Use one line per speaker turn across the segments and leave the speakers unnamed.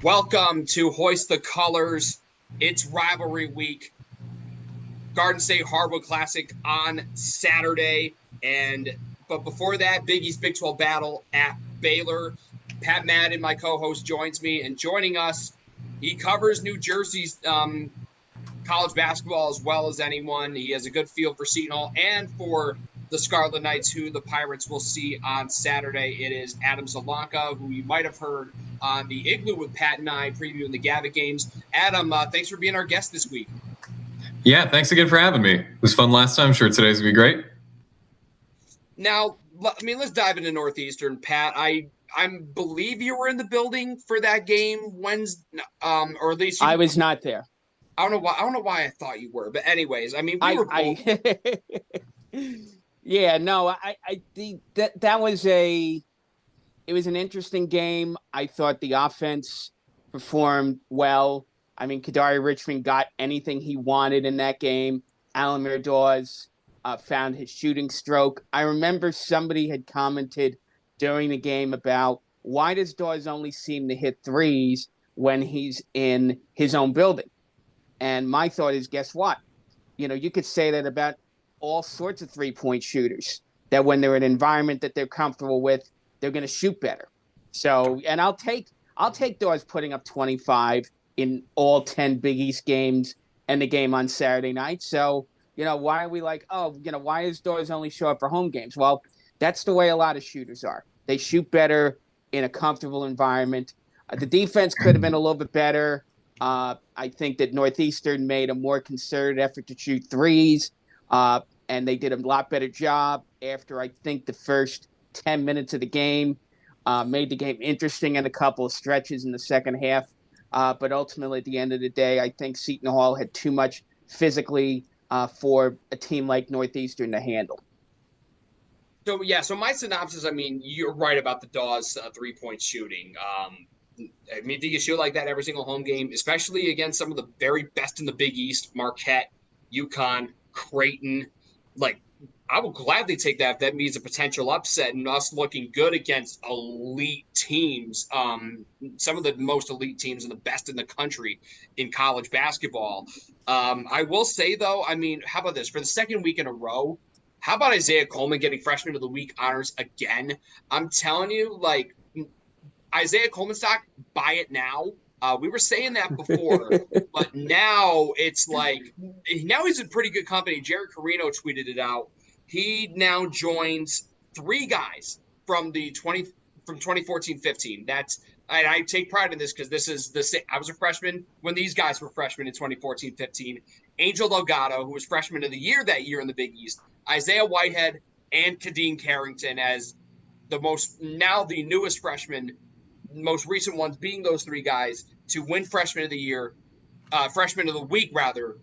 Welcome to Hoist the Colors. It's rivalry week. Garden State Hardwood Classic on Saturday. But before that, Big East Big 12 battle at Baylor. Pat Madden, my co-host, joins me. And joining us, he covers New Jersey's college basketball as well as anyone. He has a good feel for Seton Hall and for the Scarlet Knights, who the Pirates will see on Saturday. It is Adam Zielonka, who you might have heard on the Igloo with Pat and I previewing the Gavitt games. Adam, thanks for being our guest this week.
Yeah, thanks again for having me. It was fun last time. I'm sure today's going to be great.
Now, let's dive into Northeastern. Pat, I believe you were in the building for that game Wednesday, or at least
I was not there.
I don't know why I thought you were, but anyways, I mean, we were both.
Yeah, no, that was it was an interesting game. I thought the offense performed well. I mean, Kadari Richmond got anything he wanted in that game. Alamir Dawes found his shooting stroke. I remember somebody had commented during the game about why does Dawes only seem to hit threes when he's in his own building? And my thought is, guess what? You could say that about all sorts of three-point shooters, that when they're in an environment that they're comfortable with, they're going to shoot better. So, and I'll take Dawes putting up 25 in all 10 Big East games and the game on Saturday night. So, why are we like, why is Dawes only show up for home games? Well, that's the way a lot of shooters are. They shoot better in a comfortable environment. The defense could have been a little bit better. I think that Northeastern made a more concerted effort to shoot threes, and they did a lot better job after, I think, the first 10 minutes of the game. Made the game interesting in a couple of stretches in the second half. But ultimately, at the end of the day, I think Seton Hall had too much physically for a team like Northeastern to handle.
So my synopsis, I mean, you're right about the Dawes three-point shooting. I mean, do you shoot like that every single home game, especially against some of the very best in the Big East, Marquette, UConn, Creighton? Like, I will gladly take that if that means a potential upset and us looking good against elite teams, some of the most elite teams and the best in the country in college basketball. I will say, though, I mean, how about this? For the second week in a row, how about Isaiah Coleman getting Freshman of the Week honors again? I'm telling you, like, Isaiah Coleman stock, buy it now. We were saying that before, but now it's like, now he's in pretty good company. Jared Carino tweeted it out. He now joins three guys from 2014-15. And I take pride in this because this is I was a freshman when these guys were freshmen in 2014-15. Angel Delgado, who was freshman of the year that year in the Big East, Isaiah Whitehead, and Kadeem Carrington as the newest freshmen, most recent ones being those three guys to win freshman of the year, freshman of the week rather,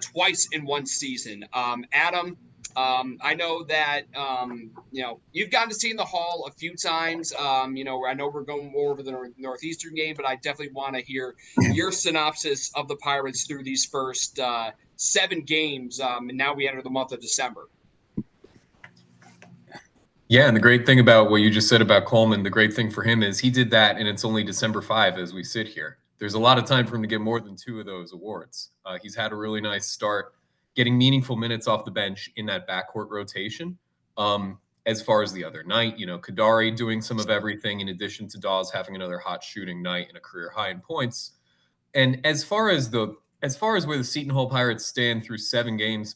twice in one season. Adam, I know that you've gotten to see in the hall a few times. I know we're going more over the Northeastern game, but I definitely want to hear your synopsis of the Pirates through these first 7 games. And now we enter the month of December.
Yeah, and the great thing about what you just said about Coleman, the great thing for him is he did that, and it's only December 5 as we sit here. There's a lot of time for him to get more than 2 of those awards. He's had a really nice start, getting meaningful minutes off the bench in that backcourt rotation. As far as the other night, Kadari doing some of everything in addition to Dawes having another hot shooting night and a career high in points. And as far as where the Seton Hall Pirates stand through 7 games,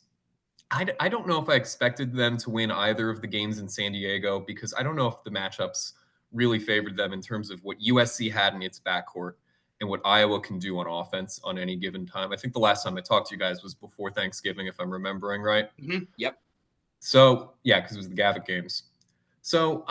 I don't know if I expected them to win either of the games in San Diego because I don't know if the matchups really favored them in terms of what USC had in its backcourt and what Iowa can do on offense on any given time. I think the last time I talked to you guys was before Thanksgiving, if I'm remembering right.
Mm-hmm. Yep.
So, yeah, because it was the Gavitt games. So,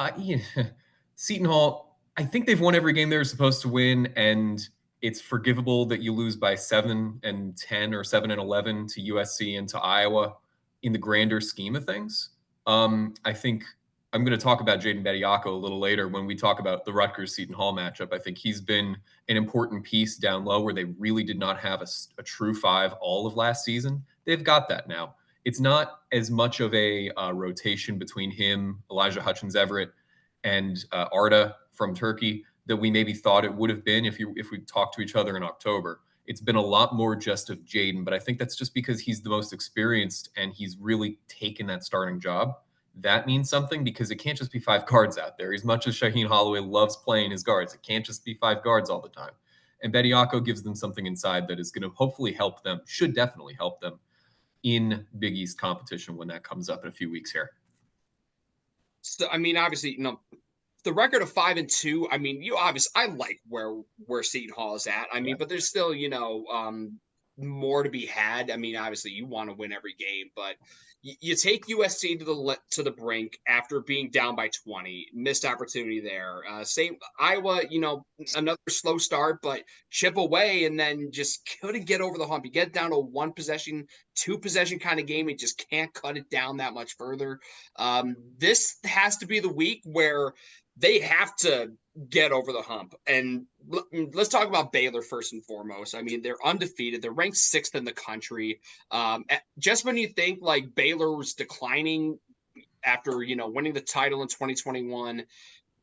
Seton Hall, I think they've won every game they were supposed to win, and it's forgivable that you lose by 7-10 or 7-11 to USC and to Iowa in the grander scheme of things. I think I'm going to talk about Jaden Bediako a little later when we talk about the Rutgers-Seton Hall matchup. I think he's been an important piece down low where they really did not have a true 5 all of last season. They've got that now. It's not as much of a rotation between him, Elijah Hutchins-Everett, and Arda from Turkey. that we maybe thought it would have been if we talked to each other in October. It's been a lot more just of Jaden, but I think that's just because he's the most experienced and he's really taken that starting job. That means something because it can't just be 5 guards out there. As much as Shaheen Holloway loves playing his guards, it can't just be 5 guards all the time. And Bediako gives them something inside that is going to hopefully help them, should definitely help them in Big East competition when that comes up in a few weeks here.
So, I mean, obviously, the record of 5-2. I mean, I like where Seton Hall is at. I mean, but there's still, more to be had. I mean, obviously, you want to win every game, but you take USC to the brink after being down by 20. Missed opportunity there. Same Iowa. Another slow start, but chip away, and then just couldn't get over the hump. You get down to 1 possession, 2 possession kind of game, and just can't cut it down that much further. This has to be the week where they have to get over the hump. And let's talk about Baylor first and foremost. I mean, they're undefeated. They're ranked 6th in the country. Just when you think like Baylor was declining after, winning the title in 2021,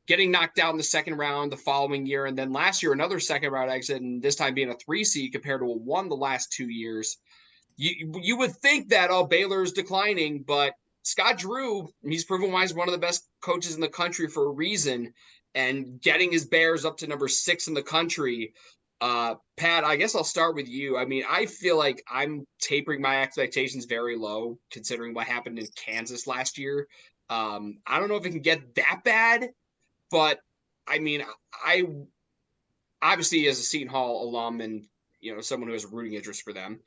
getting knocked out in the second round the following year, and then last year, another second round exit, and this time being a 3 seed compared to a 1 the last 2 years. You would think that, Baylor's declining, but Scott Drew, he's proven why he's one of the best coaches in the country for a reason, and getting his Bears up to number 6 in the country. Pat, I guess I'll start with you. I mean, I feel like I'm tapering my expectations very low considering what happened in Kansas last year. I don't know if it can get that bad, but I mean, I obviously as a Seton Hall alum and, someone who has a rooting interest for them,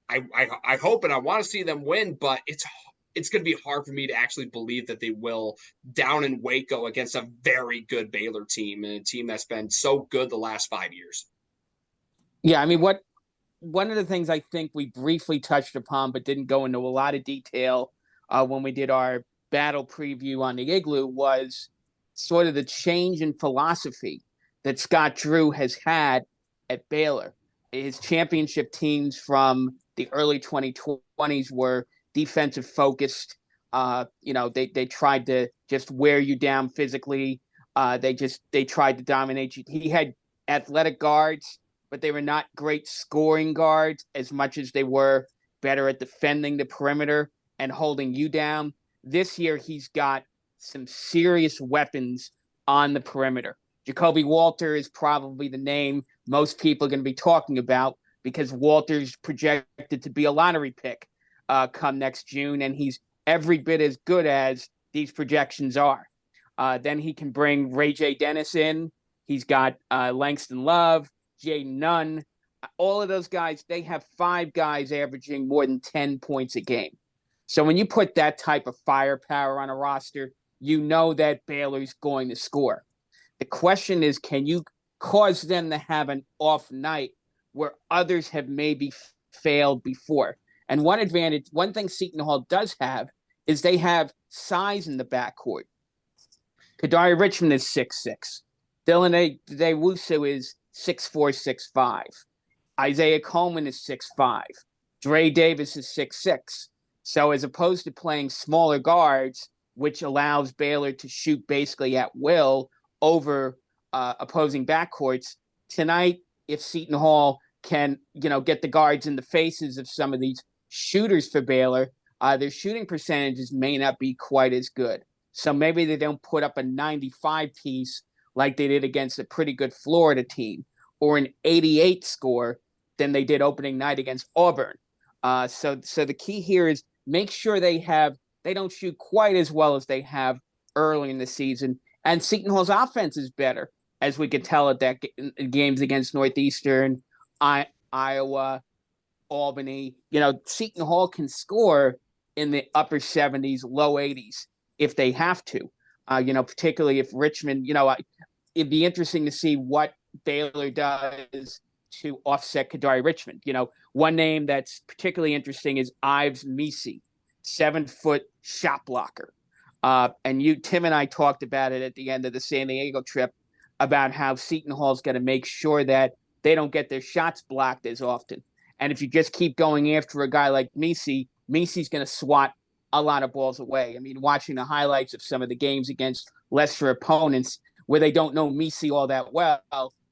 I hope and I want to see them win, but it's going to be hard for me to actually believe that they will down in Waco against a very good Baylor team and a team that's been so good the last 5 years.
Yeah, I mean, one of the things I think we briefly touched upon but didn't go into a lot of detail when we did our battle preview on the Igloo was sort of the change in philosophy that Scott Drew has had at Baylor. His championship teams from the early 2020s were defensive focused. They tried to just wear you down physically. They tried to dominate you. He had athletic guards, but they were not great scoring guards as much as they were better at defending the perimeter and holding you down. This year, he's got some serious weapons on the perimeter. Jacoby Walter is probably the name most people are going to be talking about because Walter's projected to be a lottery pick come next June, and he's every bit as good as these projections are. Then he can bring Ray J. Dennis in. He's got Langston Love, Jay Nunn. All of those guys, they have 5 guys averaging more than 10 points a game. So when you put that type of firepower on a roster, you know that Baylor's going to score. The question is, can you cause them to have an off night where others have maybe failed before? And one thing Seton Hall does have is they have size in the backcourt. Kadari Richmond is 6'6". Dylan Adewusu is 6'4", 6'5". Isaiah Coleman is 6'5". Dre Davis is 6'6". So as opposed to playing smaller guards, which allows Baylor to shoot basically at will over opposing backcourts, tonight, if Seton Hall can, get the guards in the faces of some of these shooters for Baylor, their shooting percentages may not be quite as good. So maybe they don't put up a 95 piece like they did against a pretty good Florida team, or an 88 score than they did opening night against Auburn. So the key here is make sure they don't shoot quite as well as they have early in the season. And Seton Hall's offense is better, as we could tell at that games against Northeastern, Iowa, Albany. Seton Hall can score in the upper 70s, low 80s if they have to. Particularly if Richmond, it'd be interesting to see what Baylor does to offset Kadari Richmond. One name that's particularly interesting is Ives Misi, 7-foot shot blocker. And Tim and I talked about it at the end of the San Diego trip about how Seton Hall's got to make sure that they don't get their shots blocked as often. And if you just keep going after a guy like Misi's going to swat a lot of balls away. I mean, watching the highlights of some of the games against lesser opponents, where they don't know Misi all that well.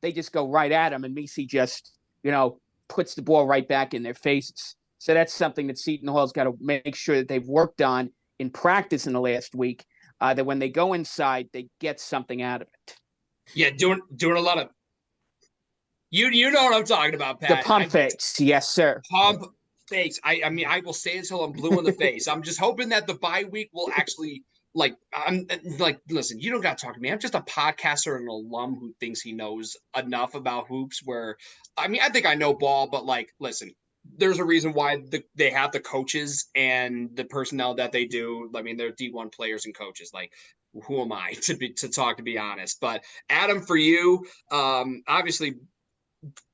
They just go right at him, and Misi just, puts the ball right back in their faces. So that's something that Seton Hall's got to make sure that they've worked on in practice in the last week, that when they go inside, they get something out of it.
Yeah, doing a lot of you know what I'm talking about, Pat.
The pump fakes, yes, sir.
Pump fakes. I mean, I will say until I'm blue in the face. I'm just hoping that the bye week will actually listen, you don't got to talk to me. I'm just a podcaster and an alum who thinks he knows enough about hoops I think I know ball, but listen, there's a reason why they have the coaches and the personnel that they do. I mean, they're D1 players and coaches. Who am I to talk, to be honest? But Adam, for you, obviously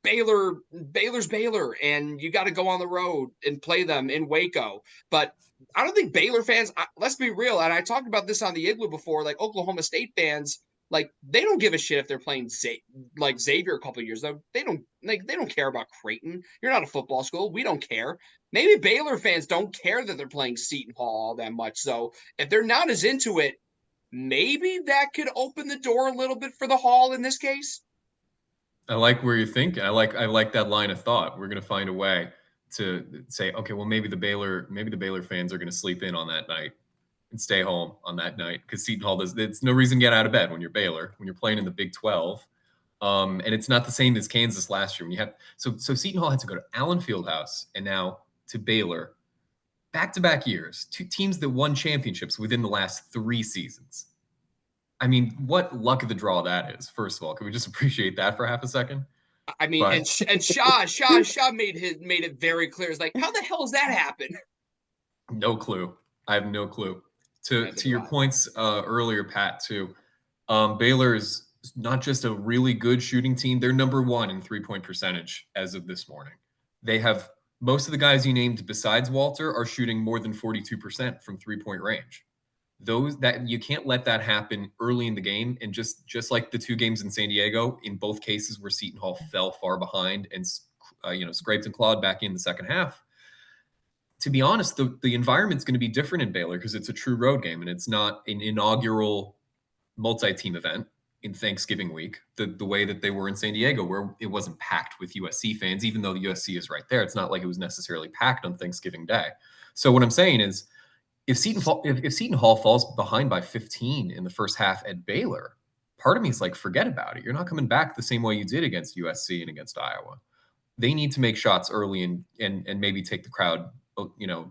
Baylor's Baylor, and you got to go on the road and play them in Waco. But I don't think Baylor fans, let's be real, and I talked about this on the Igloo before, Oklahoma State fans, they don't give a shit if they're playing Xavier a couple of years ago. They don't care about Creighton. You're not a football school. We don't care. Maybe Baylor fans don't care that they're playing Seton Hall all that much. So if they're not as into it, maybe that could open the door a little bit for the Hall in this case.
I like where you're thinking. I like that line of thought. We're going to find a way to say, okay, well, maybe the Baylor fans are going to sleep in on that night and stay home on that night, because Seton Hall it's no reason to get out of bed when you're Baylor, when you're playing in the Big 12. And it's not the same as Kansas last year when you have so Seton Hall had to go to Allen Fieldhouse and now to Baylor, back-to-back years, two teams that won championships within the last 3 seasons. I mean, what luck of the draw that is. First of all, can we just appreciate that for half a second?
I mean, and Shaw made it very clear. It's how the hell does that happen?
No clue. I have no clue. To your points earlier, Pat, too. Baylor is not just a really good shooting team. They're number 1 in 3-point percentage as of this morning. They have most of the guys you named besides Walter are shooting more than 42% from 3-point range. That you can't let that happen early in the game. And just like the 2 games in San Diego, in both cases where Seton Hall fell far behind and scraped and clawed back in the second half. To be honest, the environment's going to be different in Baylor because it's a true road game and it's not an inaugural multi-team event in Thanksgiving week, the way that they were in San Diego, where it wasn't packed with USC fans, even though the USC is right there. It's not like it was necessarily packed on Thanksgiving Day. So what I'm saying is, if Seton Hall falls behind by 15 in the first half at Baylor, part of me is forget about it. You're not coming back the same way you did against USC and against Iowa. They need to make shots early and maybe take the crowd,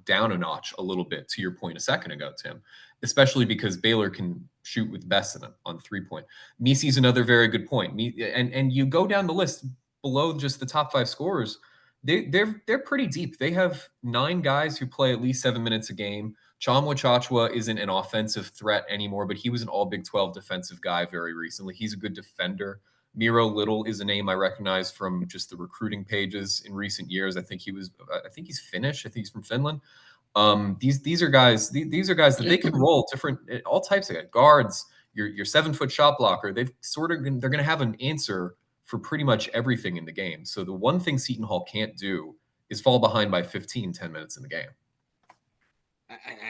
down a notch a little bit, to your point a second ago, Tim, especially because Baylor can shoot with the best of them on 3-point. Misi's another very good point. And you go down the list below just the top 5 scorers, they're pretty deep. They have 9 guys who play at least 7 minutes a game. Tchamwa Tchatchoua isn't an offensive threat anymore, but he was an all Big 12 defensive guy very recently. He's a good defender. Miro Little is a name I recognize from just the recruiting pages in recent years. I think he's Finnish. I think he's from Finland. These are guys that they can roll different, all types of guys. Guards, your 7-foot shot blocker. They're going to have an answer for pretty much everything in the game. So the one thing Seton Hall can't do is fall behind by 10 minutes in the game.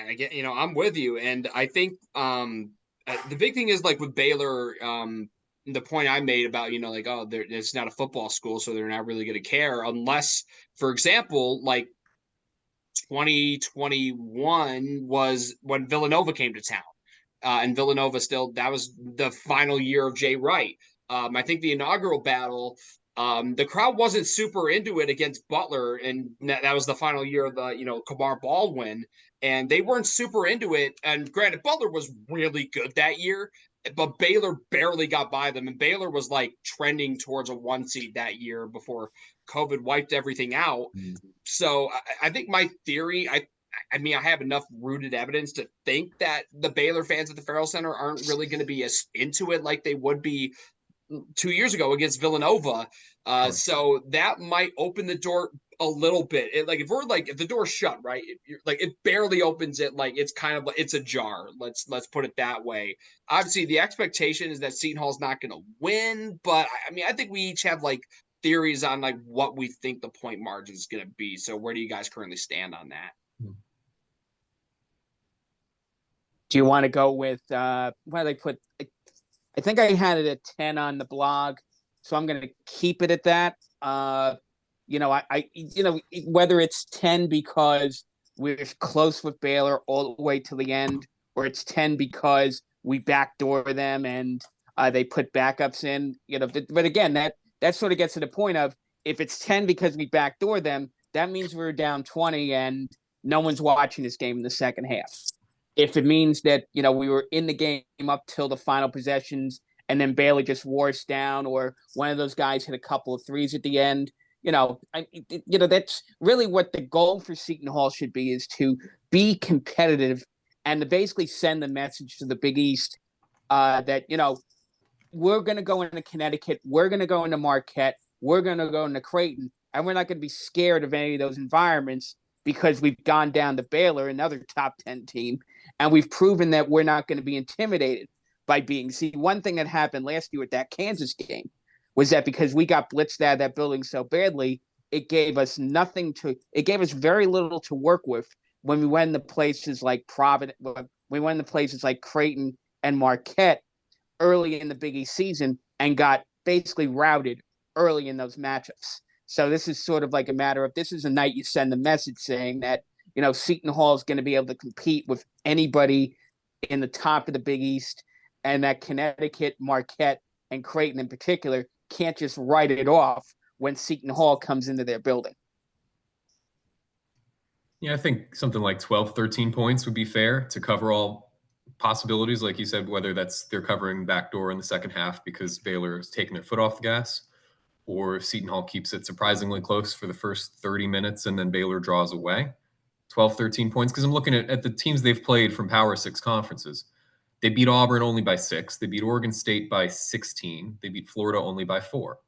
I get, I'm with you. And I think the big thing is with Baylor, the point I made about, it's not a football school, so they're not really going to care unless, for example, 2021 was when Villanova came to town. And Villanova that was the final year of Jay Wright. I think the inaugural battle, the crowd wasn't super into it against Butler, and that was the final year of the, Kamar Baldwin, and they weren't super into it. And granted, Butler was really good that year, but Baylor barely got by them, and Baylor was trending towards a 1 seed that year before COVID wiped everything out. So I think my theory, I have enough rooted evidence to think that the Baylor fans at the Farrell Center aren't really going to be as into it like they would be 2 years ago against Villanova. So that might open the door a little bit. If the door's shut, right? It barely opens it. It's kind of it's ajar. Let's put it that way. Obviously, the expectation is that Seton Hall's not going to win, but I think we each have theories on what we think the point margin is going to be. So where do you guys currently stand on that?
Do you want to go with what do they put? I think I had it at 10 on the blog, so I'm going to keep it at that. Whether it's 10 because we're close with Baylor all the way to the end, or it's 10 because we backdoor them and they put backups in, but again, that sort of gets to the point of, if it's 10 because we backdoor them, that means we're down 20 and no one's watching this game in the second half. If it means that, we were in the game up till the final possessions and then Baylor just wore us down, or one of those guys hit a couple of threes at the end, that's really what the goal for Seton Hall should be, is to be competitive and to basically send the message to the Big East that, we're going to go into Connecticut, we're going to go into Marquette, we're going to go into Creighton, and we're not going to be scared of any of those environments because we've gone down to Baylor, another top 10 team, and we've proven that we're not going to be intimidated by being. See, one thing that happened last year at that Kansas game was that because we got blitzed out of that building so badly, it gave us very little to work with when we went into places like Providence, we went into places like Creighton and Marquette early in the Big East season and got basically routed early in those matchups. So this is sort of like a matter of, this is a night you send the message saying that, Seton Hall is going to be able to compete with anybody in the top of the Big East, and that Connecticut, Marquette, and Creighton in particular can't just write it off when Seton Hall comes into their building.
Yeah, I think something like 12, 13 points would be fair to cover all possibilities. Like you said, whether that's they're covering backdoor in the second half because Baylor is taking their foot off the gas, or Seton Hall keeps it surprisingly close for the first 30 minutes and then Baylor draws away. 12, 13 points, because I'm looking at the teams they've played from Power 6 conferences. They beat Auburn only by 6. They beat Oregon State by 16. They beat Florida only by 4.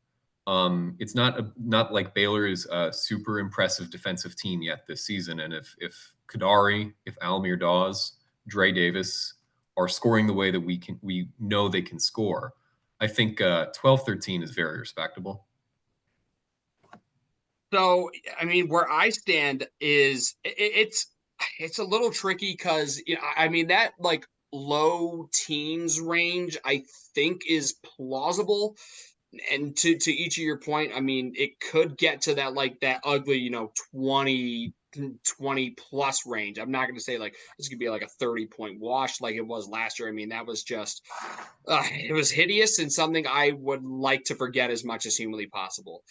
It's not like Baylor is a super impressive defensive team yet this season. And if Kadari, if Almir Dawes, Dre Davis are scoring the way that we know they can score, I think 12-13 is very respectable.
So, I mean, where I stand is it's a little tricky because, that like low teens range, I think, is plausible. And to each of your point, I mean, it could get to that, like that ugly, 20 plus range. I'm not going to say like this could be like a 30-point wash like it was last year. I mean, that was just, it was hideous and something I would like to forget as much as humanly possible.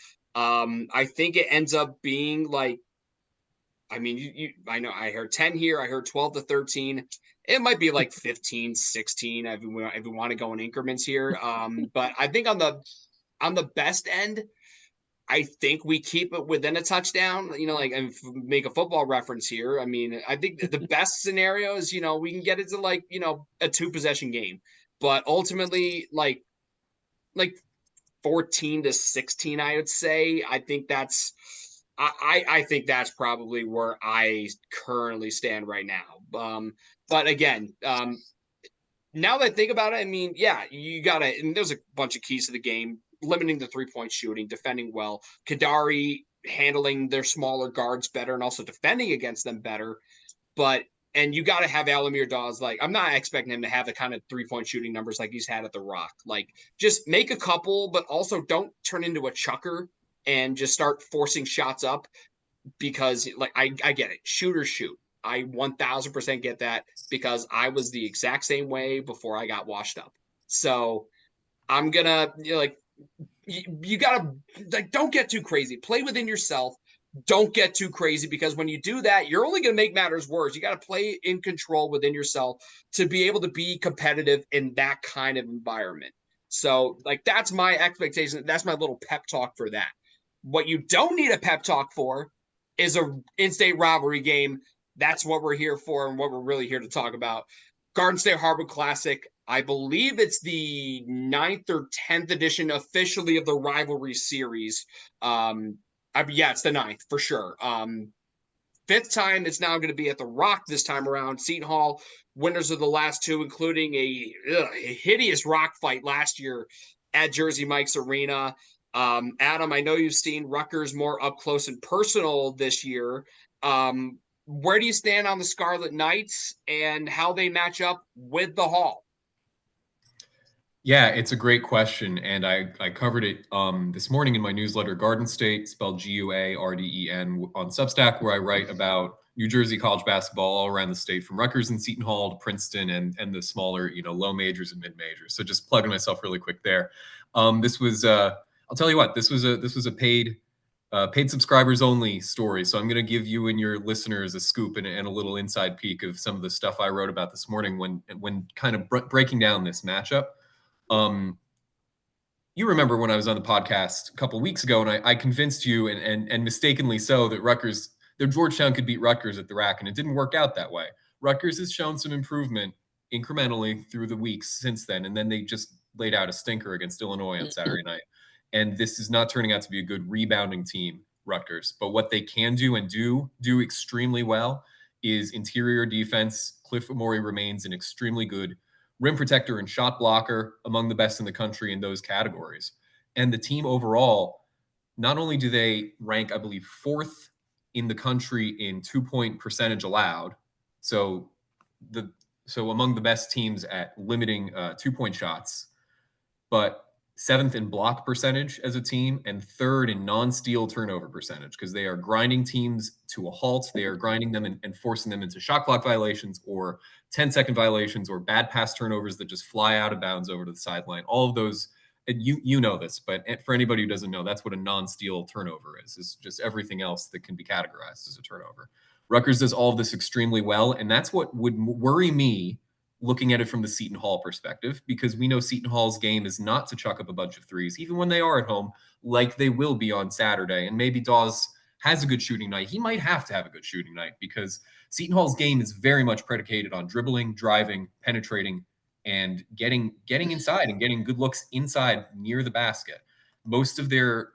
I think it ends up being like, I mean, I know I heard 10 here. I heard 12-13. It might be like 15-16 if we want to go in increments here. But I think on the best end, I think we keep it within a touchdown, and make a football reference here. I mean, I think the best scenario is, we can get it to like, a 2-possession game, but ultimately like 14-16, I would say. I think that's probably where I currently stand right now. But again, now that I think about it, I mean, yeah, you got to, and there's a bunch of keys to the game: limiting the 3-point shooting, defending well, Kadari handling their smaller guards better, and also defending against them better. And you got to have Almir Dawes. Like, I'm not expecting him to have the kind of 3-point shooting numbers like he's had at the Rock. Like, just make a couple, but also don't turn into a chucker and just start forcing shots up, because like I get it. Shooters shoot. I 1000% get that, because I was the exact same way before I got washed up. So I'm gonna, you gotta, like, don't get too crazy. Play within yourself. Don't get too crazy, because when you do that, you're only going to make matters worse. You got to play in control within yourself to be able to be competitive in that kind of environment. So, like, that's my expectation. That's my little pep talk for that. What you don't need a pep talk for is a in-state rivalry game. That's what we're here for, and what we're really here to talk about. Garden State Hardwood Classic. I believe it's the 9th or 10th edition officially of the rivalry series. Yeah, it's the 9th for sure. 5th time it's now going to be at the Rock this time around. Seton Hall, winners of the last 2, including a hideous Rock fight last year at Jersey Mike's Arena. Adam, I know you've seen Rutgers more up close and personal this year. Where do you stand on the Scarlet Knights and how they match up with the Hall?
Yeah, it's a great question, and I covered it this morning in my newsletter, Garden State, spelled Guarden, on Substack, where I write about New Jersey college basketball all around the state, from Rutgers and Seton Hall to Princeton, and the smaller, low majors and mid majors. So just plugging myself really quick there. This was I'll tell you what, this was a paid subscribers only story. So I'm going to give you and your listeners a scoop and a little inside peek of some of the stuff I wrote about this morning when kind of breaking down this matchup. You remember when I was on the podcast a couple of weeks ago, and I convinced you, and mistakenly so, that Georgetown could beat Rutgers at the rack, and it didn't work out that way. Rutgers has shown some improvement incrementally through the weeks since then, and then they just laid out a stinker against Illinois on Saturday night. And this is not turning out to be a good rebounding team, Rutgers. But what they can do and do extremely well is interior defense. Cliff Amore remains an extremely good rim protector and shot blocker, among the best in the country in those categories. And the team overall, not only do they rank, I believe, 4th in the country in 2-point percentage allowed, so among the best teams at limiting 2-point shots, but 7th in block percentage as a team and 3rd in non-steal turnover percentage, because they are grinding teams to a halt. They are grinding them and forcing them into shot clock violations or 10-second violations or bad pass turnovers that just fly out of bounds over to the sideline. All of those, and you know this, but for anybody who doesn't know, that's what a non-steal turnover is just everything else that can be categorized as a turnover. Rutgers does all of this extremely well, and that's what would worry me looking at it from the Seton Hall perspective, because we know Seton Hall's game is not to chuck up a bunch of threes, even when they are at home, like they will be on Saturday. And maybe Dawes has a good shooting night. He might have to have a good shooting night, because Seton Hall's game is very much predicated on dribbling, driving, penetrating, and getting inside and getting good looks inside near the basket. Most of their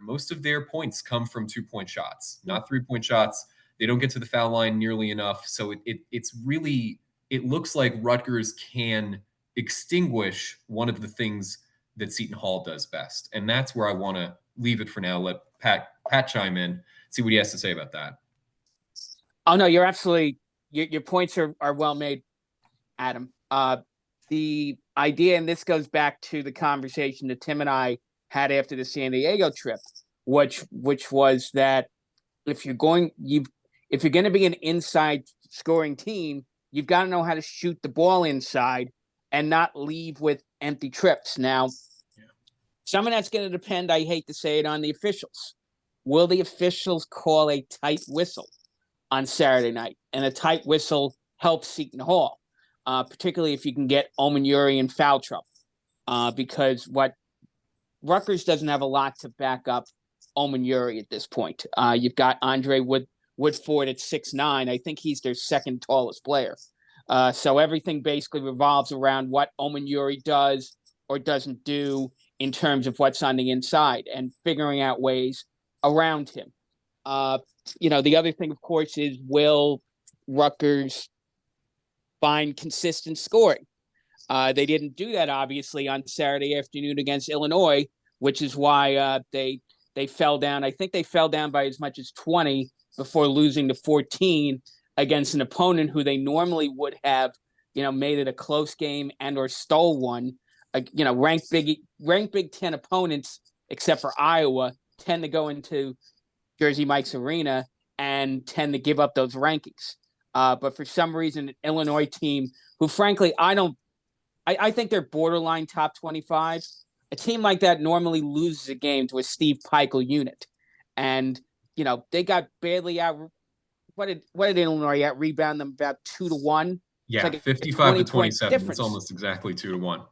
points come from 2-point shots, not 3-point shots. They don't get to the foul line nearly enough. So it's really, it looks like Rutgers can extinguish one of the things that Seton Hall does best. And that's where I want to leave it for now. Let Pat chime in, see what he has to say about that.
Oh, no, you're absolutely, your points are well made, Adam. The idea, and this goes back to the conversation that Tim and I had after the San Diego trip, which was that if you're going to be an inside scoring team, you've got to know how to shoot the ball inside and not leave with empty trips. Now, some of that's going to depend, I hate to say it, on the officials. Will the officials call a tight whistle on Saturday night? And a tight whistle helps Seton Hall, particularly if you can get Omenuri in foul trouble, because what Rutgers doesn't have a lot to back up Omenuri at this point. You've got Andre Woodford at 6'9". I think he's their second tallest player. So everything basically revolves around what Omenuri does or doesn't do in terms of what's on the inside and figuring out ways around him. The other thing, of course, is will Rutgers find consistent scoring? They didn't do that, obviously, on Saturday afternoon against Illinois, which is why they fell down. I think they fell down by as much as 20 before losing to 14 against an opponent who they normally would have, made it a close game and or stole one. Ranked Big Ten opponents, except for Iowa, tend to go into Jersey Mike's Arena and tend to give up those rankings. But for some reason, an Illinois team who, frankly, I think they're borderline top 25. A team like that normally loses a game to a Steve Peichel unit. And, they got badly out. What did Illinois rebound them about 2-1?
Yeah,
like
55 to 27. It's almost exactly 2-1.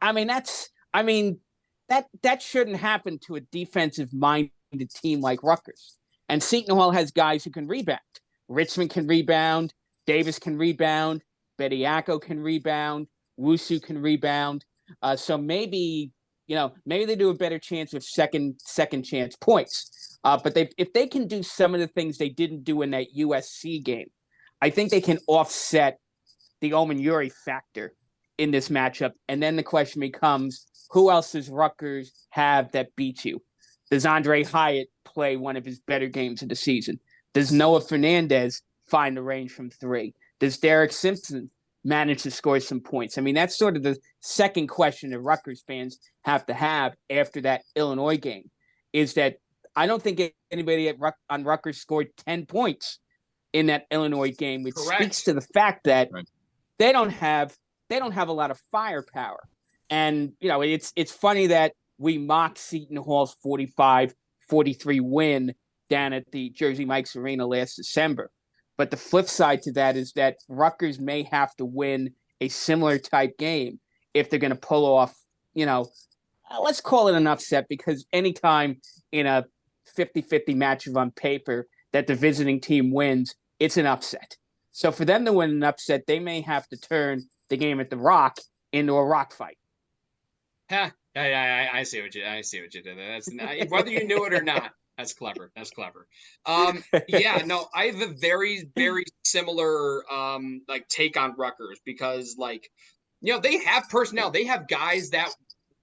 That shouldn't happen to a defensive-minded team like Rutgers. And Seton Hall has guys who can rebound. Richmond can rebound. Davis can rebound. Bediako can rebound. Wusu can rebound. So maybe they do a better chance of second chance points. But if they can do some of the things they didn't do in that USC game, I think they can offset the Omenuri factor in this matchup. And then the question becomes, who else does Rutgers have that beats you? Does Andre Hyatt play one of his better games of the season? Does Noah Fernandez find the range from 3? Does Derek Simpson manage to score some points? I mean, that's sort of the second question that Rutgers fans have to have after that Illinois game, is that I don't think anybody on Rutgers scored 10 points in that Illinois game, which
Correct.
speaks to the fact that they don't have a lot of firepower. And, you know, it's funny that we mocked Seton Hall's 45-43 win down at the Jersey Mike's Arena last December. But the flip side to that is that Rutgers may have to win a similar type game if they're going to pull off, you know, let's call it an upset, because anytime in a 50-50 matchup on paper that the visiting team wins, it's an upset. So for them to win an upset, they may have to turn the game at the Rock into a rock fight.
I see what you did. That's whether you knew it or not. That's clever. Yeah, no, I have a very, very similar like take on Rutgers, because, like, you know, they have personnel. They have guys that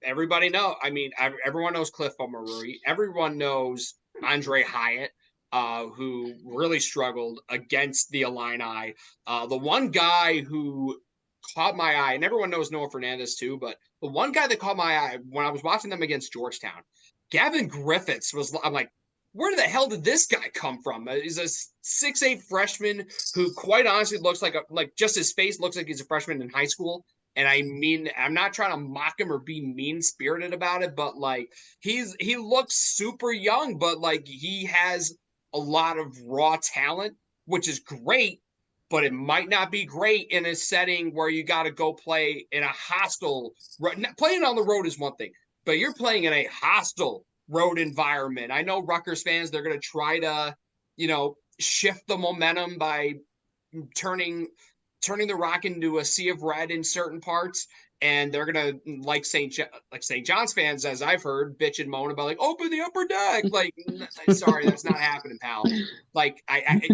everybody know. I mean, everyone knows Cliff Omarui. Everyone knows Andre Hyatt, who really struggled against the Illini. The one guy who caught my eye, and everyone knows Noah Fernandez too, but the one guy that caught my eye when I was watching them against Georgetown, Gavin Griffiths, I'm like, where the hell did this guy come from? He's a 6'8" freshman who, quite honestly, looks like just his face looks like he's a freshman in high school. And I mean, I'm not trying to mock him or be mean-spirited about it, but, like, he looks super young, but, like, he has a lot of raw talent, which is great, but it might not be great in a setting where you got to go play in a hostile – playing on the road is one thing, but you're playing in a hostile road environment. I know Rutgers fans, they're going to try to, you know, shift the momentum by turning the Rock into a sea of red in certain parts, and they're gonna, like St. John's fans, as I've heard, bitch and moan about, like, open the upper deck. Like, sorry, that's not happening, pal. Like,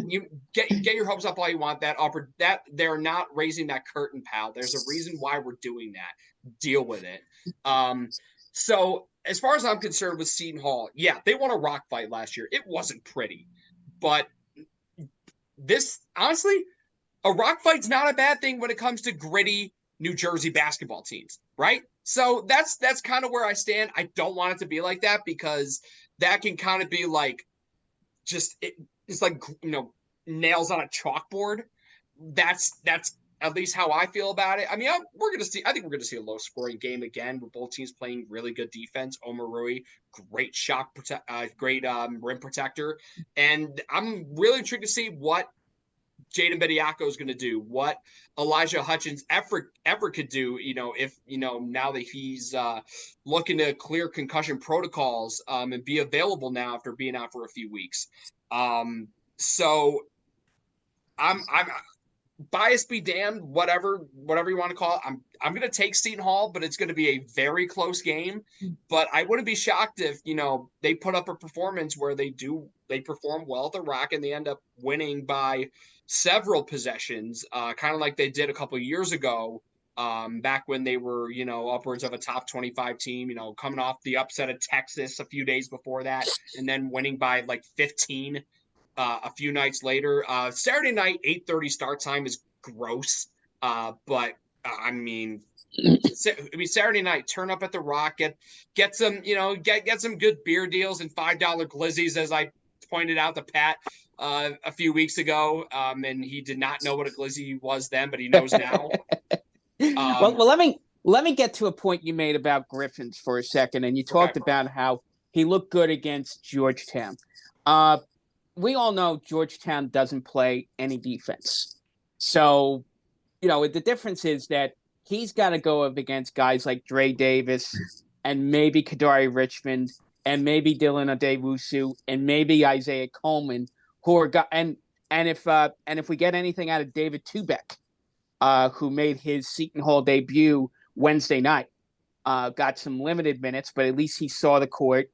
you get your hopes up all you want. That they're not raising that curtain, pal. There's a reason why we're doing that. Deal with it. So as far as I'm concerned with Seton Hall, yeah, they won a rock fight last year. It wasn't pretty, but this, honestly, a rock fight's not a bad thing when it comes to gritty New Jersey basketball teams, right? So that's kind of where I stand. I don't want it to be like that, because that can kind of be like it's like, you know, nails on a chalkboard. That's at least how I feel about it. I mean, I think we're going to see a low scoring game again, with both teams playing really good defense. Omarui, great great rim protector, and I'm really intrigued to see what Jaden Bediako is going to do, what Elijah Hutchins effort could do, you know, if, you know, now that he's looking to clear concussion protocols and be available now after being out for a few weeks. So I'm bias be damned, whatever you want to call it. I'm going to take Seton Hall, but it's going to be a very close game. But I wouldn't be shocked if, you know, they put up a performance where they perform well at the Rock and they end up winning by several possessions, kind of like they did a couple of years ago, back when they were, you know, upwards of a top 25 team, you know, coming off the upset of Texas a few days before that, and then winning by like 15 a few nights later. Saturday night, 8:30 start time is gross. But I mean, Saturday night, turn up at the Rock, get some, you know, get some good beer deals and $5 glizzies, as I pointed out to Pat a few weeks ago. And he did not know what a glizzy was then, but he knows now.
Well, let me get to a point you made about Griffins for a second. And you talked about how he looked good against Georgetown. We all know Georgetown doesn't play any defense. So, you know, the difference is that he's got to go up against guys like Dre Davis and maybe Kadari Richmond and maybe Dylan Adewusu and maybe Isaiah Coleman, who are and if we get anything out of David Tubeck, who made his Seton Hall debut Wednesday night, got some limited minutes, but at least he saw the court.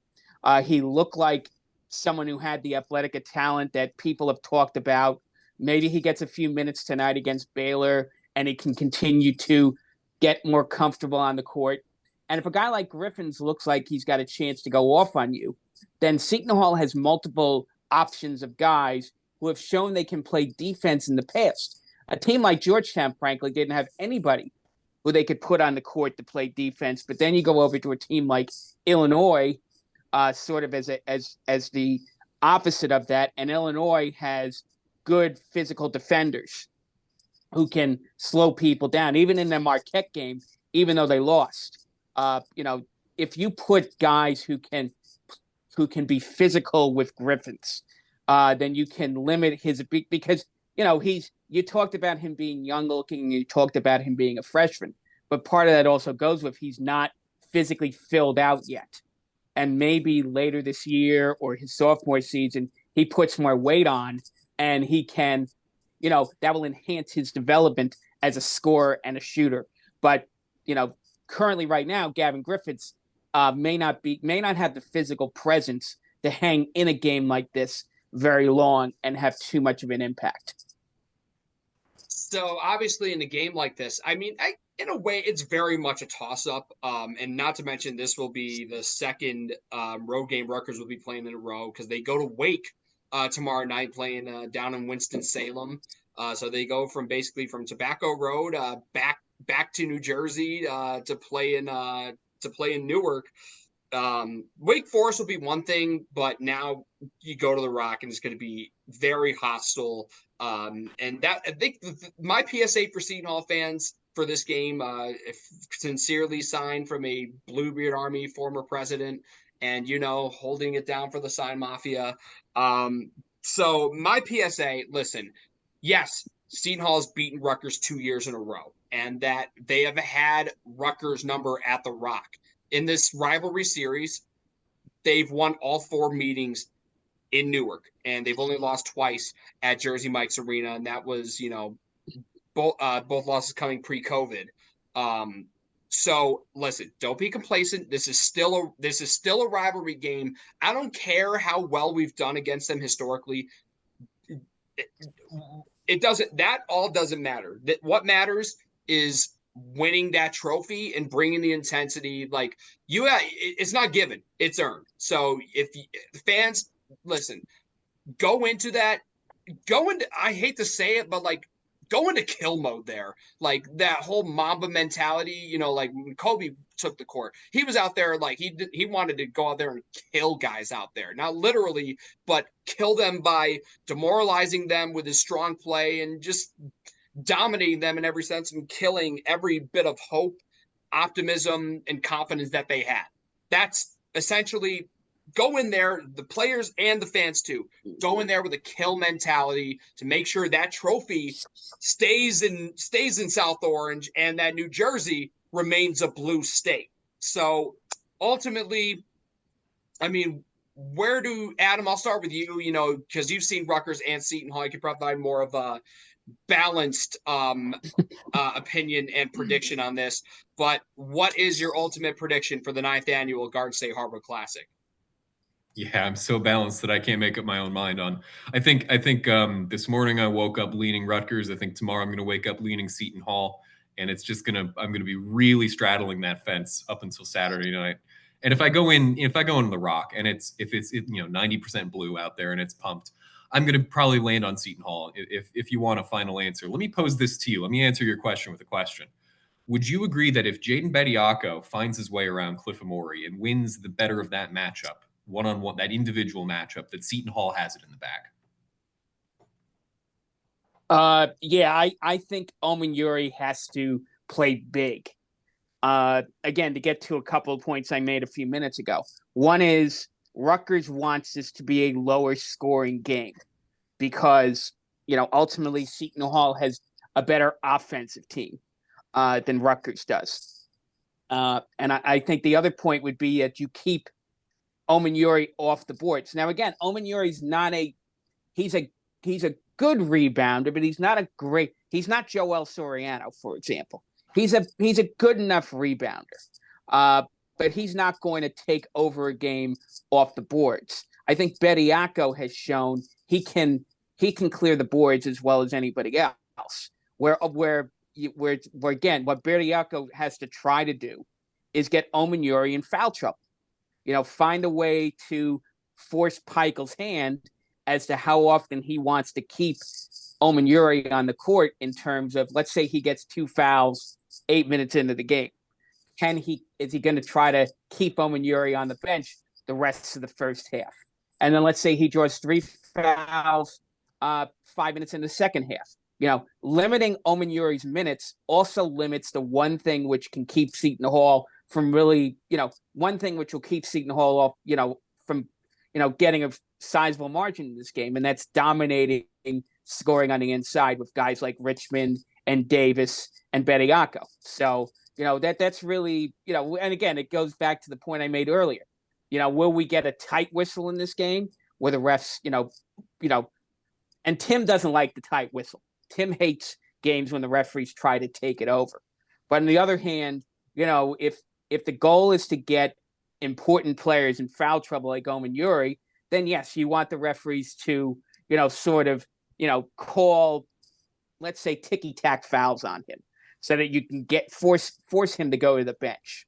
He looked like someone who had the athletic talent that people have talked about. Maybe he gets a few minutes tonight against Baylor and he can continue to get more comfortable on the court. And if a guy like Griffins looks like he's got a chance to go off on you, then Seton Hall has multiple options of guys who have shown they can play defense in the past. A team like Georgetown, frankly, didn't have anybody who they could put on the court to play defense. But then you go over to a team like Illinois, sort of as the opposite of that, and Illinois has good physical defenders who can slow people down. Even in the Marquette game, even though they lost, if you put guys who can be physical with Griffins, then you can limit his because you talked about him being young looking, you talked about him being a freshman, but part of that also goes with he's not physically filled out yet. And maybe later this year or his sophomore season, he puts more weight on and he can, that will enhance his development as a scorer and a shooter. But, currently right now, Gavin Griffiths may not have the physical presence to hang in a game like this very long and have too much of an impact.
So obviously in a game like this, in a way, it's very much a toss-up. And not to mention, this will be the second road game Rutgers will be playing in a row because they go to Wake tomorrow night playing down in Winston-Salem. So they go from Tobacco Road back to New Jersey to play in Newark. Wake Forest will be one thing, but now you go to the Rock and it's going to be very hostile. And that I think my PSA for Seton Hall fans for this game, sincerely signed from a Bluebeard Army former president, and holding it down for the sign mafia. So my PSA, listen, yes, Seton Hall has beaten Rutgers 2 years in a row, and that they have had Rutgers' number at the Rock. In this rivalry series, they've won all 4 meetings in Newark, and they've only lost twice at Jersey Mike's Arena, and that was, both losses coming pre-COVID. So listen, don't be complacent. This is still a rivalry game. I don't care how well we've done against them historically. That all doesn't matter. What matters is winning that trophy and bringing the intensity. It's not given, it's earned. So if fans, listen, I hate to say it, but go into kill mode there. That whole Mamba mentality, when Kobe took the court, he was out there he wanted to go out there and kill guys out there. Not literally, but kill them by demoralizing them with his strong play and just dominating them in every sense and killing every bit of hope, optimism, and confidence that they had. That's essentially go in there, the players and the fans too, go in there with a kill mentality to make sure that trophy stays in South Orange and that New Jersey remains a blue state. So ultimately, Adam, I'll start with you, because you've seen Rutgers and Seton Hall. You could provide more of a balanced opinion and prediction on this. But what is your ultimate prediction for the 9th annual Garden State Hardwood Classic?
Yeah, I'm so balanced that I can't make up my own mind on. I think this morning I woke up leaning Rutgers. I think tomorrow I'm going to wake up leaning Seton Hall, and I'm going to be really straddling that fence up until Saturday night. And if I go in the Rock and it's 90% blue out there and it's pumped, I'm going to probably land on Seton Hall. If you want a final answer, let me pose this to you. Let me answer your question with a question. Would you agree that if Jaden Bediako finds his way around Cliff Amori and wins the better of that matchup, one-on-one, that individual matchup, that Seton Hall has it in the bag?
I think Omen Yuri has to play big. Again, to get to a couple of points I made a few minutes ago. One is Rutgers wants this to be a lower scoring game because, ultimately Seton Hall has a better offensive team than Rutgers does. And I think the other point would be that you keep Omen Yuri off the boards. Now, again, Omen Yuri's he's a good rebounder, but he's not Joel Soriano, for example. He's a good enough rebounder, but he's not going to take over a game off the boards. I think Bediako has shown he can clear the boards as well as anybody else. Where again, what Bediako has to try to do is get Omen Yuri in foul trouble. Find a way to force Peichel's hand as to how often he wants to keep Omenuri on the court in terms of, let's say he gets 2 fouls 8 minutes into the game. Is he going to try to keep Omenuri on the bench the rest of the first half? And then let's say he draws 3 fouls 5 minutes in the second half. Limiting Omenuri's minutes also limits the one thing which can keep Seton Hall from really, one thing which will keep Seton Hall off, from, getting a sizable margin in this game. And that's dominating scoring on the inside with guys like Richmond and Davis and Bediako. So, that's really, and again, it goes back to the point I made earlier. Will we get a tight whistle in this game where the refs, and Tim doesn't like the tight whistle. Tim hates games when the referees try to take it over. But on the other hand, if the goal is to get important players in foul trouble like Omenuri, then yes, you want the referees to, sort of, call, let's say, ticky-tack fouls on him so that you can force him to go to the bench.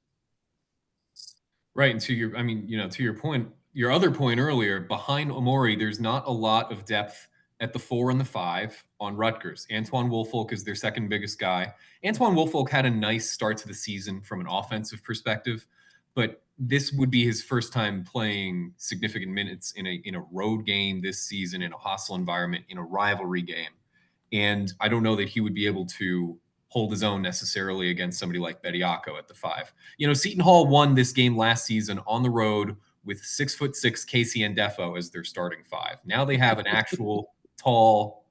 Right. And to your point, your other point earlier, behind Omori, there's not a lot of depth at the 4 and the 5 on Rutgers. Antoine Woolfolk is their second biggest guy. Antoine Woolfolk had a nice start to the season from an offensive perspective, but this would be his first time playing significant minutes in a road game this season, in a hostile environment, in a rivalry game. And I don't know that he would be able to hold his own necessarily against somebody like Bediako at the 5. Seton Hall won this game last season on the road with 6'6" Casey Ndefo as their starting 5. Now they have an actual tall,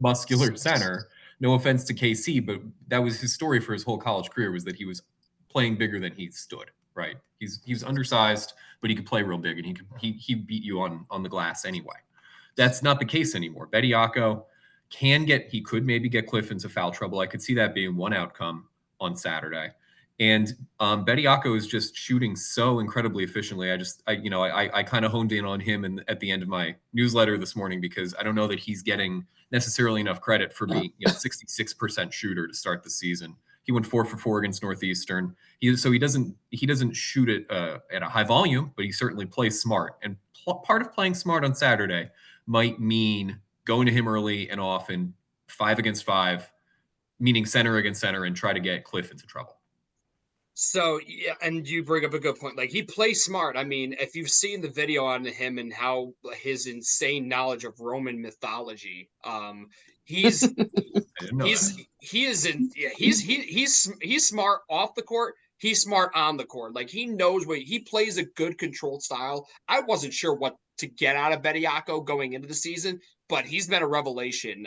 muscular center. No offense to KC, but that was his story for his whole college career, was that he was playing bigger than he stood. Right? He's undersized, but he could play real big, and he beat you on the glass anyway. That's not the case anymore. Bediako he could maybe get Cliff into foul trouble. I could see that being one outcome on Saturday. And Bediako is just shooting so incredibly efficiently. I kind of honed in on him at the end of my newsletter this morning, because I don't know that he's getting necessarily enough credit for being 66% shooter to start the season. He went 4 for 4 against Northeastern. He doesn't shoot it at a high volume, but he certainly plays smart. And part of playing smart on Saturday might mean going to him early and often 5 against 5, meaning center against center, and try to get Cliff into trouble.
So, yeah, and you bring up a good point. Like, he plays smart. I mean, if you've seen the video on him and how his insane knowledge of Roman mythology, he's smart off the court. He's smart on the court. Like, he knows he plays a good controlled style. I wasn't sure what to get out of Bediako going into the season, but he's been a revelation,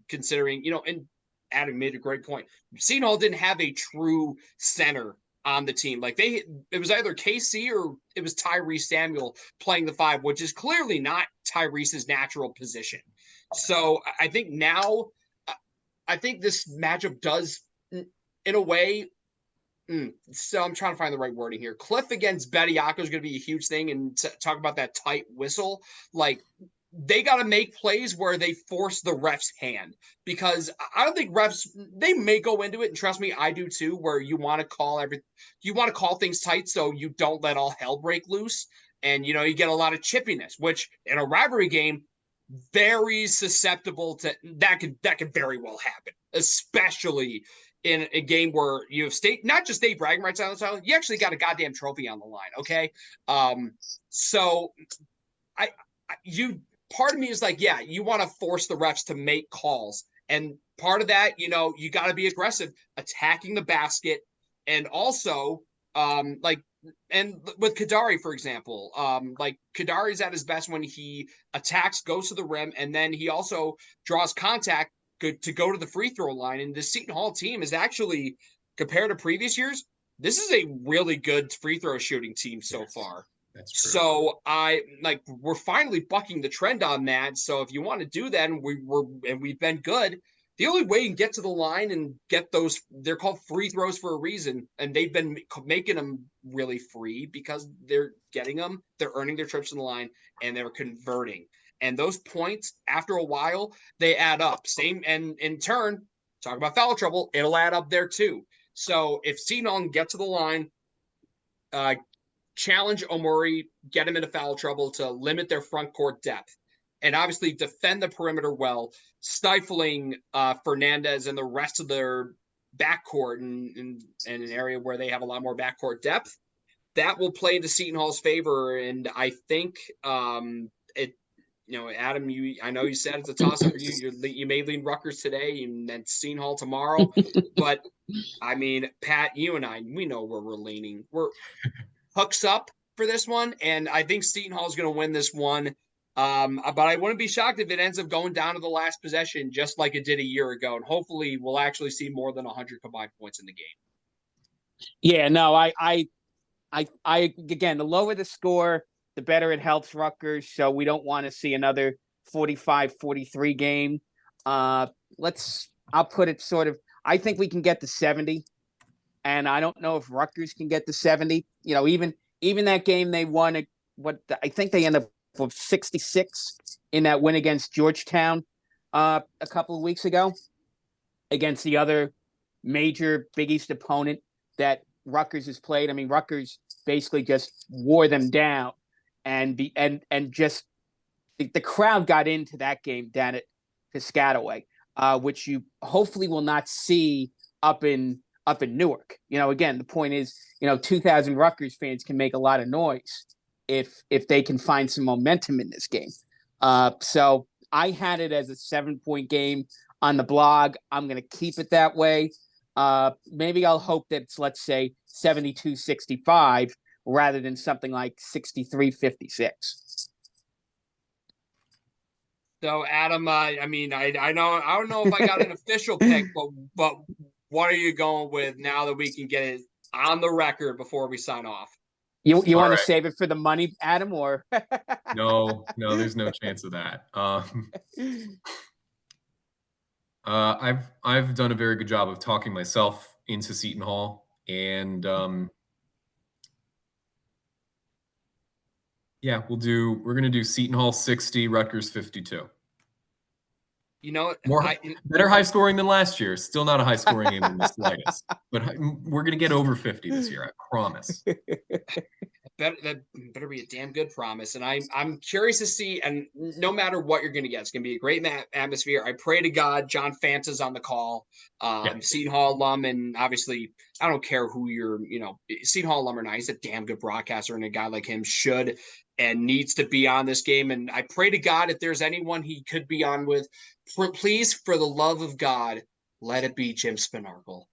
considering, and Adam made a great point. Seton Hall didn't have a true center on the team. Like, it was either KC or it was Tyrese Samuel playing the 5, which is clearly not Tyrese's natural position. So I think this matchup does, in a way, so I'm trying to find the right wording here. Cliff against Bediako is going to be a huge thing, and talk about that tight whistle. Like, they got to make plays where they force the ref's hand, because I don't think refs, they may go into it, and trust me, I do too, where you want to call things tight so you don't let all hell break loose, and you get a lot of chippiness, which in a rivalry game, very susceptible to that could very well happen, especially in a game where you have not just state bragging rights on the side, you actually got a goddamn trophy on the line. Okay. So part of me is like, yeah, you want to force the refs to make calls. And part of that, you got to be aggressive, attacking the basket. And also, and with Kadari, for example, Kadari's at his best when he attacks, goes to the rim, and then he also draws contact to go to the free throw line. And the Seton Hall team is actually, compared to previous years, this is a really good free throw shooting team so far.
That's true.
So we're finally bucking the trend on that. So if you want to do that, and we've been good, the only way you can get to the line and get those, they're called free throws for a reason. And they've been making them really free because they're getting them, they're earning their trips to the line, and they're converting. And those points, after a while, they add up. And in turn, talk about foul trouble, it'll add up there too. So if Seton Hall can get to the line, challenge Omori, get him into foul trouble to limit their front court depth. and obviously defend the perimeter well, stifling Fernandez and the rest of their backcourt in an area where they have a lot more backcourt depth. That will play into Seton Hall's favor, and I think Adam, I know you said it's a toss-up for you. You may lean Rutgers today and then Seton Hall tomorrow, but I mean, Pat, you and I, we know where we're leaning. We're hooks up for this one, and I think Seton Hall is going to win this one. But I wouldn't be shocked if it ends up going down to the last possession, just like it did a year ago, and hopefully we'll actually see more than 100 combined points in the game.
Yeah, no, I again, the lower the score, the better it helps Rutgers. So we don't want to see another 45-43 game. I'll put it sort of, I think we can get to 70. And I don't know if Rutgers can get to 70. Even that game they won, I think they ended up with 66 in that win against Georgetown a couple of weeks ago against the other major Big East opponent that Rutgers has played. I mean, Rutgers basically just wore them down, and just the crowd got into that game down at Piscataway, which you hopefully will not see up in Newark. Again, the point is, 2,000 Rutgers fans can make a lot of noise if they can find some momentum in this game. So I had it as a 7-point game on the blog. I'm going to keep it that way. Maybe I'll hope that it's, let's say, 72-65 rather than something like 63-56.
So, Adam, I don't know if I got an official pick, but what are you going with now that we can get it on the record before we sign off?
You want to save it for the money, Adam, or?
No, there's no chance of that. I've done a very good job of talking myself into Seton Hall, and we're gonna do Seton Hall 60, Rutgers 52. Better high scoring than last year. Still not a high scoring game in the slightest, but we're gonna get over 50 this year. I promise.
That better be a damn good promise. And I'm curious to see, and no matter what you're going to get, it's going to be a great atmosphere. I pray to God John Fanta's on the call, Seton Hall alum, and obviously I don't care who you're, Seton Hall alum or not, he's a damn good broadcaster, and a guy like him should and needs to be on this game. And I pray to God if there's anyone he could be on with, please, for the love of God, let it be Jim Spinarkle.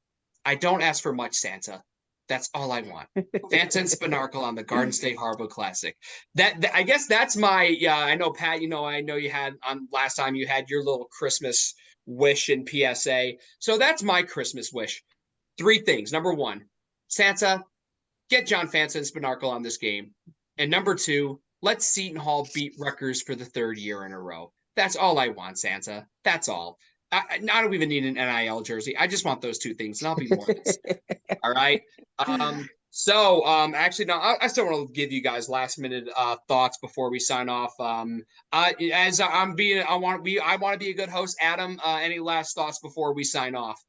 I don't ask for much, Santa. That's all I want. Fanta and Spinarkle on the Garden State Hardwood Classic. I guess that's my. I know, Pat. I know you had on last time you had your little Christmas wish in PSA. So that's my Christmas wish. 3 things. Number 1, Santa, get John Fanta and Spinarkle on this game. And number 2, let Seton Hall beat Rutgers for the 3rd year in a row. That's all I want, Santa. That's all. I don't even need an NIL jersey. I just want those 2 things, and I'll be more than all right. Actually, no, I still want to give you guys last minute thoughts before we sign off. I want to be a good host. Adam, any last thoughts before we sign off?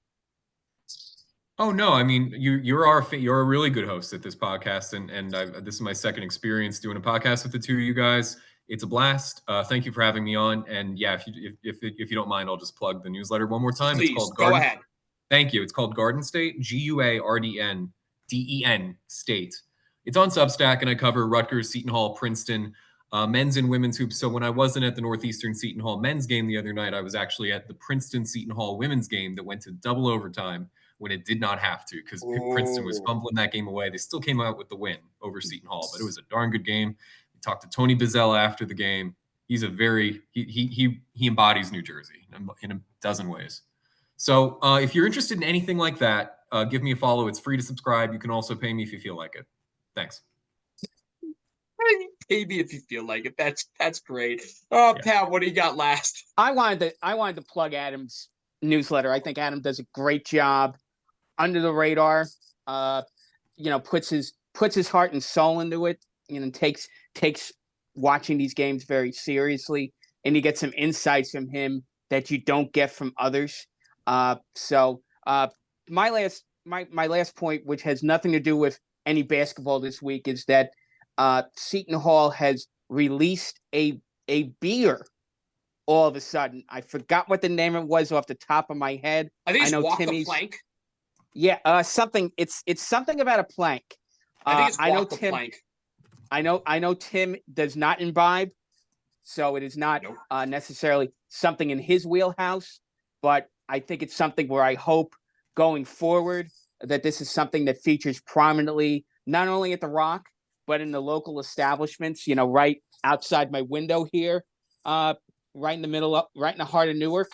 Oh no, I mean you're a really good host at this podcast, and this is my second experience doing a podcast with the 2 of you guys. It's a blast. Thank you for having me on. And yeah, if you don't mind, I'll just plug the newsletter one more time.
Please,
it's called
go ahead.
Thank you. It's called Garden State, GUARDN State. It's on Substack, and I cover Rutgers, Seton Hall, Princeton, men's and women's hoops. So when I wasn't at the Northeastern Seton Hall men's game the other night, I was actually at the Princeton Seton Hall women's game that went to double overtime when it did not have to, because Princeton was fumbling that game away. They still came out with the win over Seton Hall, but it was a darn good game. We talked to Tony Bizzella after the game. He's he embodies New Jersey in a dozen ways. So if you're interested in anything like that, give me a follow. It's free to subscribe. You can also pay me if you feel like it. Thanks.
Maybe if you feel like it. That's great. Oh, yeah. Pat, what do you got last?
I wanted to plug Adam's newsletter. I think Adam does a great job under the radar. Puts his heart and soul into it. Takes watching these games very seriously, and you get some insights from him that you don't get from others. So my last point, which has nothing to do with any basketball this week, is that Seton Hall has released a beer all of a sudden. I forgot what the name of it was off the top of my head.
I think it's
know
Walk
Timmy's,
the Plank.
Yeah, something. It's something about a plank.
I think it's Walk the Plank.
I know Tim does not imbibe, so it is not necessarily something in his wheelhouse. But I think it's something where I hope going forward that this is something that features prominently, not only at the Rock, but in the local establishments, right outside my window here, right in the heart of Newark,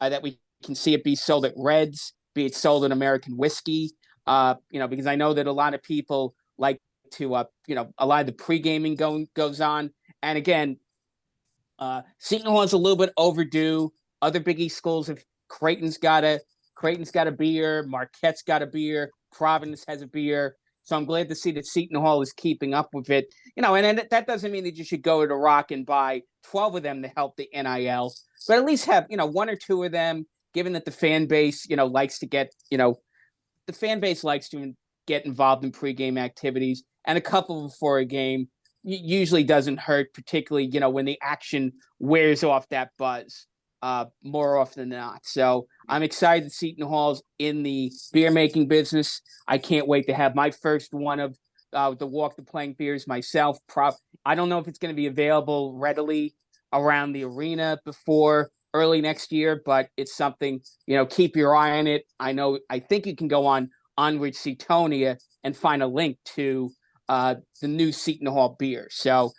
that we can see it be sold at Reds, be it sold in American whiskey, because I know that a lot of people like to, a lot of the pre-gaming goes on. And again, Seton Hall is a little bit overdue. Other Big East schools have Creighton's got a beer, Marquette's got a beer, Providence has a beer. So I'm glad to see that Seton Hall is keeping up with it. And that doesn't mean that you should go to the Rock and buy 12 of them to help the NIL, but at least have, one or two of them, given that the fan base, likes to get, the fan base likes to get involved in pregame activities, and a couple before a game usually doesn't hurt, particularly, when the action wears off that buzz. More often than not. So I'm excited that Seton Hall's in the beer making business. I can't wait to have my first one of the Walk the Plank beers myself. I don't know if it's going to be available readily around the arena before early next year, but it's something, keep your eye on it. I think you can go on with Setonia and find a link to the new Seton Hall beer. So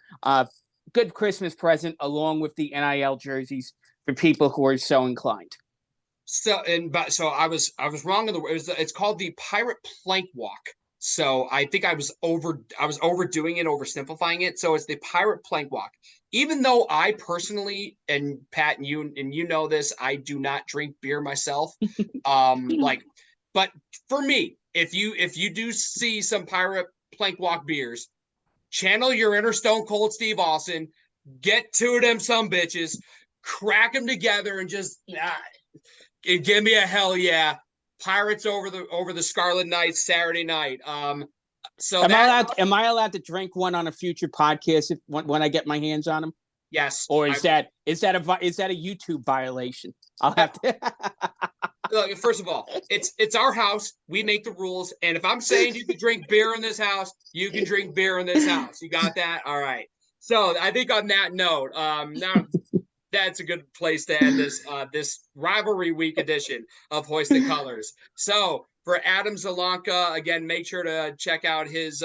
good Christmas present along with the NIL jerseys for people who are so inclined.
So I was wrong in it's called the Pirate Plank Walk. So I think I was overdoing it, oversimplifying it. So it's the Pirate Plank Walk. Even though I personally, and Pat, and you know this, I do not drink beer myself. But for me, if you do see some Pirate Plank Walk beers, channel your inner Stone Cold Steve Austin, get to them some bitches, crack them together, and just give me a hell yeah. Pirates over the Scarlet Knights Saturday night. So
am I allowed to drink one on a future podcast when I get my hands on them?
Yes.
Or is that a YouTube violation? I'll have to.
Look, first of all, it's our house. We make the rules, and if I'm saying you can drink beer in this house, you can drink beer in this house. You got that? All right. So I think on that note, now that's a good place to end this rivalry week edition of Hoist the Colors. So for Adam Zielonka, again, make sure to check out his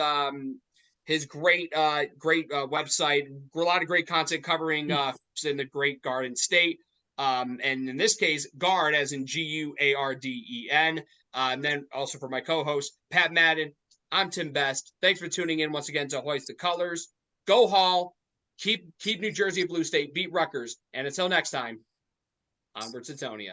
great website. A lot of great content covering in the great Garden State. And in this case, Guard as in Guarden. And then also for my co-host, Pat Madden, I'm Tim Best. Thanks for tuning in once again to Hoist the Colors. Go Hall. Keep New Jersey a blue state. Beat Rutgers. And until next time, onwards to Tonia.